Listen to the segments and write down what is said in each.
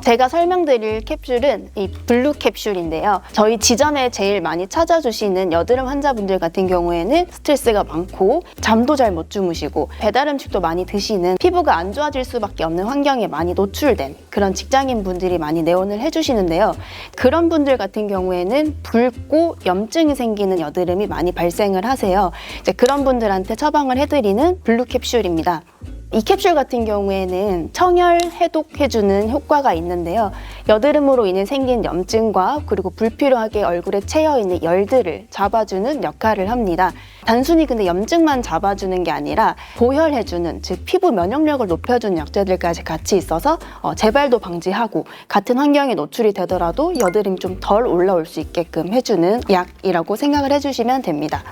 제가 설명드릴 캡슐은 이 블루 캡슐인데요. 저희 지점에 제일 많이 찾아주시는 여드름 환자분들 같은 경우에는 스트레스가 많고 잠도 잘 못 주무시고 배달 음식도 많이 드시는 피부가 안 좋아질 수밖에 없는 환경에 많이 노출된 그런 직장인 분들이 많이 내원을 해주시는데요. 그런 분들 같은 경우에는 붉고 염증이 생기는 여드름이 많이 발생을 하세요. 이제 그런 분들한테 처방을 해드리는 블루 캡슐입니다. 이 캡슐 같은 경우에는 청열 해독해주는 효과가 있는데요. 여드름으로 인해 생긴 염증과 그리고 불필요하게 얼굴에 채여있는 열들을 잡아주는 역할을 합니다. 단순히 근데 염증만 잡아주는 게 아니라 보혈해주는, 즉 피부 면역력을 높여주는 약재들까지 같이 있어서 재발도 방지하고 같은 환경에 노출이 되더라도 여드름이 좀 덜 올라올 수 있게끔 해주는 약이라고 생각을 해주시면 됩니다.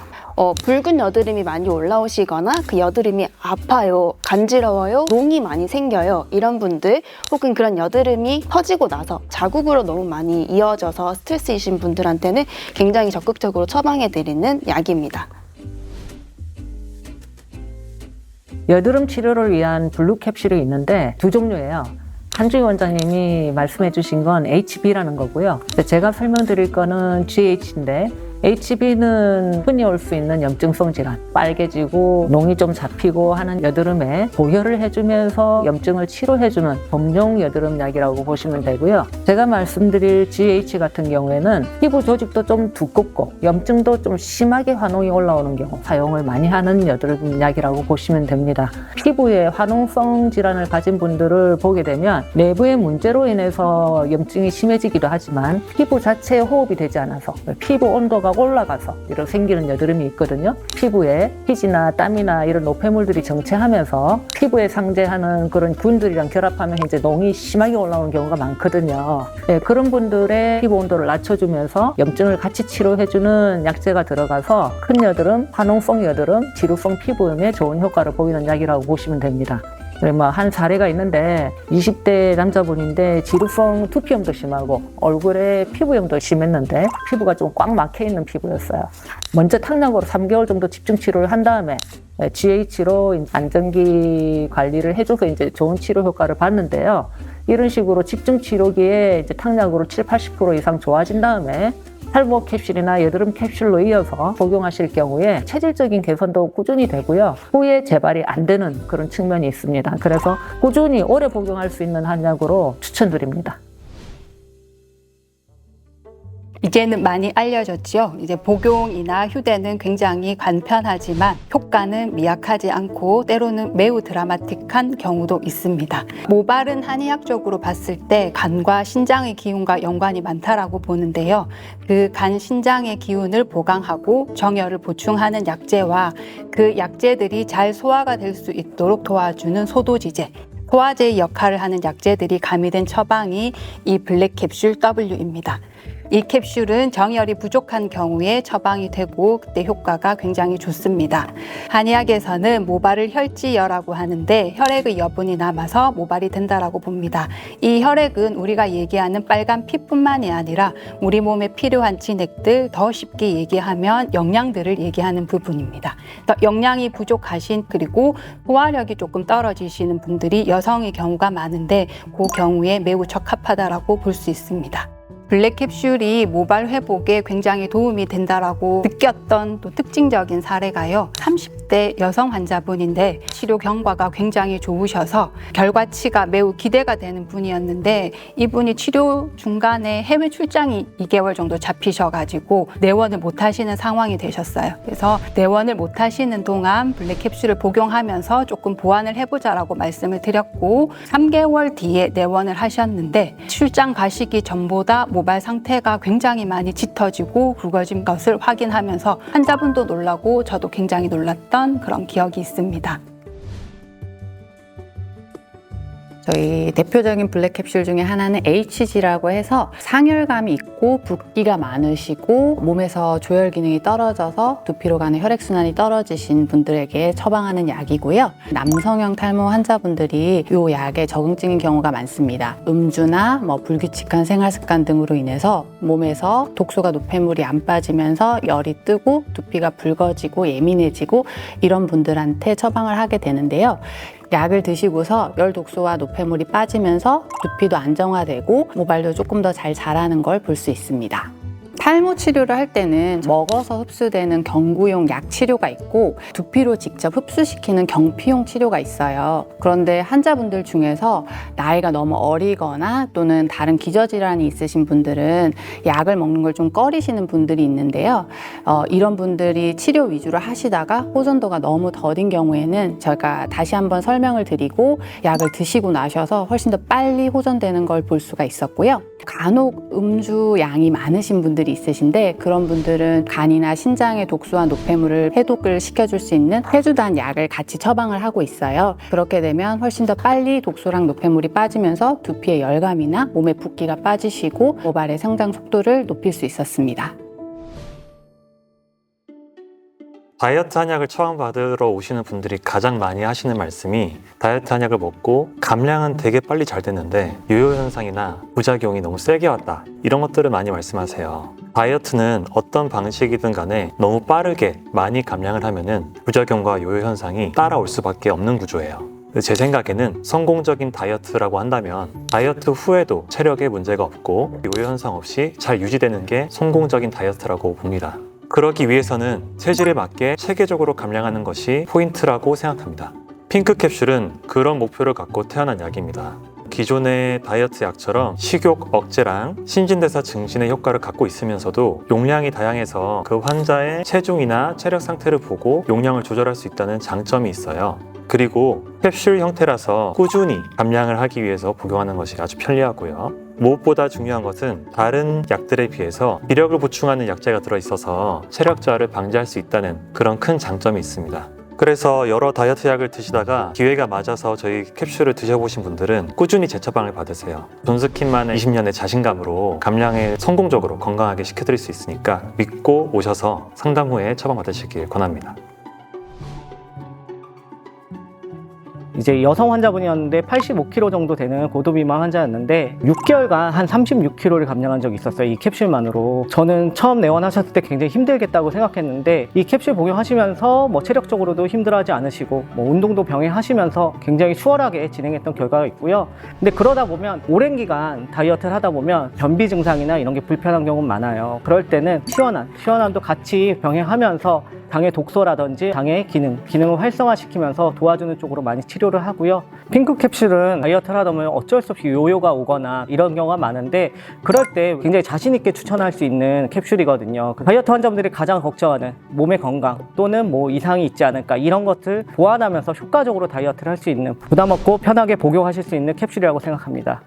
붉은 여드름이 많이 올라오시거나 그 여드름이 아파요, 간지러워요, 농이 많이 생겨요 이런 분들, 혹은 그런 여드름이 터지고 나서 자국으로 너무 많이 이어져서 스트레스이신 분들한테는 굉장히 적극적으로 처방해드리는 약입니다. 여드름 치료를 위한 블루 캡슐이 있는데 두 종류예요. 한주희 원장님이 말씀해 주신 건 HB라는 거고요. 제가 설명드릴 거는 GH인데 HB는 흔히 올 수 있는 염증성 질환, 빨개지고 농이 좀 잡히고 하는 여드름에 보혈을 해주면서 염증을 치료해주는 범용 여드름 약이라고 보시면 되고요. 제가 말씀드릴 GH 같은 경우에는 피부 조직도 좀 두껍고 염증도 좀 심하게 화농이 올라오는 경우 사용을 많이 하는 여드름 약이라고 보시면 됩니다. 피부에 화농성 질환을 가진 분들을 보게 되면 내부의 문제로 인해서 염증이 심해지기도 하지만 피부 자체에 호흡이 되지 않아서 피부 온도가 올라가서 이렇게 생기는 여드름이 있거든요. 피부에 피지나 땀이나 이런 노폐물들이 정체하면서 피부에 상재하는 그런 균들이랑 결합하면 이제 농이 심하게 올라오는 경우가 많거든요. 네, 그런 분들의 피부 온도를 낮춰주면서 염증을 같이 치료해주는 약재가 들어가서 큰 여드름, 화농성 여드름, 지루성 피부염에 좋은 효과를 보이는 약이라고 보시면 됩니다. 한 사례가 있는데 20대 남자분인데 지루성 두피염도 심하고 얼굴에 피부염도 심했는데 피부가 좀 꽉 막혀 있는 피부였어요. 먼저 탕약으로 3개월 정도 집중 치료를 한 다음에 GH로 안정기 관리를 해줘서 이제 좋은 치료 효과를 봤는데요. 이런 식으로 집중 치료기에 이제 탕약으로 70-80% 이상 좋아진 다음에 탈모 캡슐이나 여드름 캡슐로 이어서 복용하실 경우에 체질적인 개선도 꾸준히 되고요. 후에 재발이 안 되는 그런 측면이 있습니다. 그래서 꾸준히 오래 복용할 수 있는 한약으로 추천드립니다. 이제는 많이 알려졌죠. 이제 복용이나 휴대는 굉장히 간편하지만 효과는 미약하지 않고 때로는 매우 드라마틱한 경우도 있습니다. 모발은 한의학적으로 봤을 때 간과 신장의 기운과 연관이 많다라고 보는데요. 그 간 신장의 기운을 보강하고 정열을 보충하는 약재와 그 약재들이 잘 소화가 될 수 있도록 도와주는 소도지제, 소화제의 역할을 하는 약재들이 가미된 처방이 이 블랙 캡슐 W입니다. 이 캡슐은 정열이 부족한 경우에 처방이 되고 그때 효과가 굉장히 좋습니다. 한의학에서는 모발을 혈지여라고 하는데 혈액의 여분이 남아서 모발이 된다라고 봅니다. 이 혈액은 우리가 얘기하는 빨간 피뿐만이 아니라 우리 몸에 필요한 진액들, 더 쉽게 얘기하면 영양들을 얘기하는 부분입니다. 영양이 부족하신 그리고 소화력이 조금 떨어지시는 분들이 여성의 경우가 많은데 그 경우에 매우 적합하다라고 볼 수 있습니다. 블랙 캡슐이 모발 회복에 굉장히 도움이 된다라고 느꼈던 또 특징적인 사례가요. 30대 여성 환자분인데 치료 경과가 굉장히 좋으셔서 결과치가 매우 기대가 되는 분이었는데 이분이 치료 중간에 해외 출장이 2개월 정도 잡히셔가지고 내원을 못 하시는 상황이 되셨어요. 그래서 내원을 못 하시는 동안 블랙 캡슐을 복용하면서 조금 보완을 해보자라고 말씀을 드렸고 3개월 뒤에 내원을 하셨는데 출장 가시기 전보다 모발 상태가 굉장히 많이 짙어지고 굵어진 것을 확인하면서 환자분도 놀라고 저도 굉장히 놀랐던 그런 기억이 있습니다. 저희 대표적인 블랙 캡슐 중에 하나는 HG라고 해서 상열감이 있고 붓기가 많으시고 몸에서 조혈 기능이 떨어져서 두피로 가는 혈액순환이 떨어지신 분들에게 처방하는 약이고요. 남성형 탈모 환자분들이 이 약에 적응증인 경우가 많습니다. 음주나 불규칙한 생활습관 등으로 인해서 몸에서 독소가 노폐물이 안 빠지면서 열이 뜨고 두피가 붉어지고 예민해지고 이런 분들한테 처방을 하게 되는데요. 약을 드시고서 열 독소와 노폐물이 빠지면서 두피도 안정화되고 모발도 조금 더 잘 자라는 걸 볼 수 있습니다. 탈모 치료를 할 때는 먹어서 흡수되는 경구용 약 치료가 있고 두피로 직접 흡수시키는 경피용 치료가 있어요. 그런데 환자분들 중에서 나이가 너무 어리거나 또는 다른 기저질환이 있으신 분들은 약을 먹는 걸 좀 꺼리시는 분들이 있는데요. 이런 분들이 치료 위주로 하시다가 호전도가 너무 더딘 경우에는 저희가 다시 한번 설명을 드리고 약을 드시고 나셔서 훨씬 더 빨리 호전되는 걸 볼 수가 있었고요. 간혹 음주 양이 많으신 분들이 있으신데 그런 분들은 간이나 신장의 독소와 노폐물을 해독을 시켜줄 수 있는 해주단 약을 같이 처방을 하고 있어요. 그렇게 되면 훨씬 더 빨리 독소랑 노폐물이 빠지면서 두피의 열감이나 몸의 붓기가 빠지시고 모발의 성장 속도를 높일 수 있었습니다. 다이어트 한약을 처방받으러 오시는 분들이 가장 많이 하시는 말씀이 다이어트 한약을 먹고 감량은 되게 빨리 잘 됐는데 요요 현상이나 부작용이 너무 세게 왔다, 이런 것들을 많이 말씀하세요. 다이어트는 어떤 방식이든 간에 너무 빠르게 많이 감량을 하면은 부작용과 요요 현상이 따라올 수밖에 없는 구조예요. 제 생각에는 성공적인 다이어트라고 한다면 다이어트 후에도 체력에 문제가 없고 요요 현상 없이 잘 유지되는 게 성공적인 다이어트라고 봅니다. 그러기 위해서는 체질에 맞게 체계적으로 감량하는 것이 포인트라고 생각합니다. 핑크 캡슐은 그런 목표를 갖고 태어난 약입니다. 기존의 다이어트 약처럼 식욕 억제랑 신진대사 증진의 효과를 갖고 있으면서도 용량이 다양해서 그 환자의 체중이나 체력 상태를 보고 용량을 조절할 수 있다는 장점이 있어요. 그리고 캡슐 형태라서 꾸준히 감량을 하기 위해서 복용하는 것이 아주 편리하고요. 무엇보다 중요한 것은 다른 약들에 비해서 기력을 보충하는 약재가 들어있어서 체력 저하를 방지할 수 있다는 그런 큰 장점이 있습니다. 그래서 여러 다이어트 약을 드시다가 기회가 맞아서 저희 캡슐을 드셔보신 분들은 꾸준히 재처방을 받으세요. 존스킨만의 20년의 자신감으로 감량에 성공적으로 건강하게 시켜드릴 수 있으니까 믿고 오셔서 상담 후에 처방 받으시길 권합니다. 이제 여성 환자분이었는데 85kg 정도 되는 고도비만 환자였는데 6개월간 한 36kg를 감량한 적이 있었어요. 이 캡슐만으로. 저는 처음 내원하셨을 때 굉장히 힘들겠다고 생각했는데 이 캡슐 복용하시면서 뭐 체력적으로도 힘들어하지 않으시고 뭐 운동도 병행하시면서 굉장히 수월하게 진행했던 결과가 있고요. 근데 그러다 보면 오랜 기간 다이어트를 하다 보면 변비 증상이나 이런 게 불편한 경우는 많아요. 그럴 때는 시원함도 같이 병행하면서 당의 독소라든지 당의 기능을 활성화시키면서 도와주는 쪽으로 많이 치료를 하고요. 핑크 캡슐은 다이어트를 하다 보면 어쩔 수 없이 요요가 오거나 이런 경우가 많은데 그럴 때 굉장히 자신 있게 추천할 수 있는 캡슐이거든요. 다이어트 환자분들이 가장 걱정하는 몸의 건강 또는 뭐 이상이 있지 않을까, 이런 것들 보완하면서 효과적으로 다이어트를 할 수 있는, 부담 없고 편하게 복용하실 수 있는 캡슐이라고 생각합니다.